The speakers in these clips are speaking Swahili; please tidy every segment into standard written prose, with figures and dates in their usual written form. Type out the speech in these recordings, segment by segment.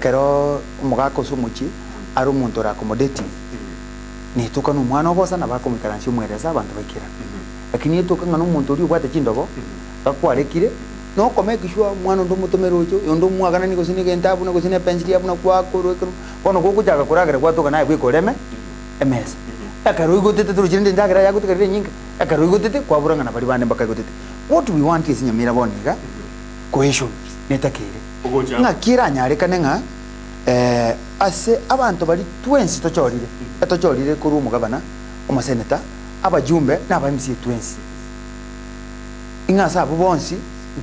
ekero omogaka somochi ari omonto ora accommodating nituka n'omwana obosa na bakomikaransia omweresa abantu baikera lakini etuka ng'ana omonto oria obwate chindogo bakwarekire nokomeka sure mwana ondo omotomera ocho ondo omwaganani gose negento abuna gose na pension abuna kwakorwekero bono gokuchaka koragera gwatoka naye bwikoreme emesa ekero igotete turuchinde ndagera yagutekerere nyinga ekero igotete kwabura ng'ana bari bane bakagotete what we want is nyamira boniga cohesion netakere ng'akira anyarekane ng'a ase abantu bari twensi tochorire kuri omogabana omoseneta abajumbe n'aba MCA twensi ing'asa abo bonsi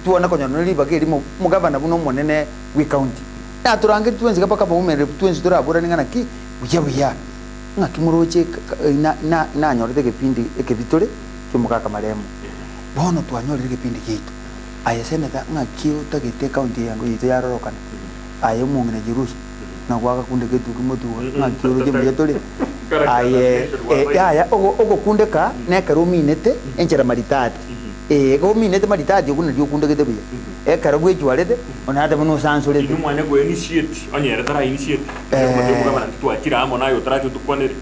tuona konyana ribaga erimo mugabana buno monene wi county na turangire twensi kapaka bawumere twensi turabura ningana ki buya ng'aki muroche na nyorete kepindi ekebitore cy'umugaka maremo bono twanyorire kepindi gitu aye seneta ng'aki utagite county yango yito yarorokana aye mungene jirusu na gwaka kunde ketu kimotuwa ng'aki uroche buyatore aye ya ogo kundeka nekero minete enchera maritati go minete maritati okuna dio kunde kete buya ekero gwechwarete onade muno sansore inu mwana go initiate onyere tara initiate mugo bana twakira amo nayo tara tukwanere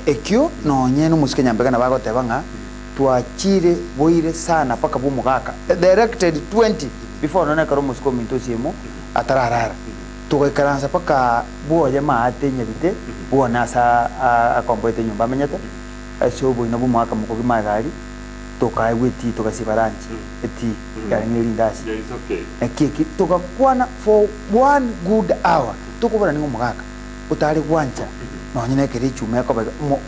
ekyo nonye no musikenya mbega nabagoteba ng'a twachire boire sana paka bomugaka directed 20 before none karo musiko minto siemo atararara tugaikaransa paka boye maate nyabite bona sa akomboete nyumba menyete asho boina bomwaka mukogi magari tokaigweti tokasibaranchi eti yaringeri ndasi ekiki tokakwana for 1 good hour tukubona ningo mugaka utari gwancha nonyene kere chume ko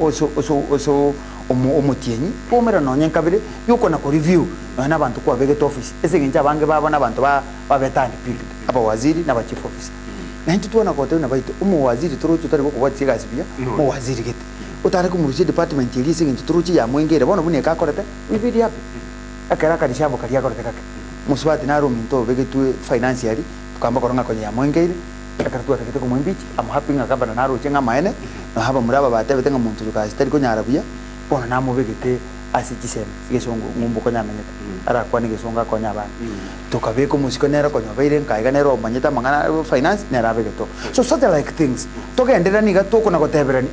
oso omutienyi pomera nonye kabire yuko na ko review na abantu kwa vegeta office eseginja bange babona abantu babetani picked aba waziri na ba chief officer na nti tuona kote na baito umu waziri turuchu tari ko kwatsi gasibia mu waziri gete utari ko muruchi department yeli seginja turuchi ya mwengere bono bune ka korete ibidi yapi akara kadishabo kali yakorete kake muswati na rominto vegetu financially tukamba koronga kwenye ya mwengere akaratuwa takete ko mwimbichi am happy ngakaba na roche ngamaene no haba muraba batebe tenga muntu tukasitari ko nyarabuya bona namo vegete asichisema igesongo ngumbu ko nyamenyeta ara kwani gesonga ko nyabana tukabeko musiko nera ko nyabaire nkaiga nero manyeta mangana finance nera vegeto so such like things togendera niga toko na goteberani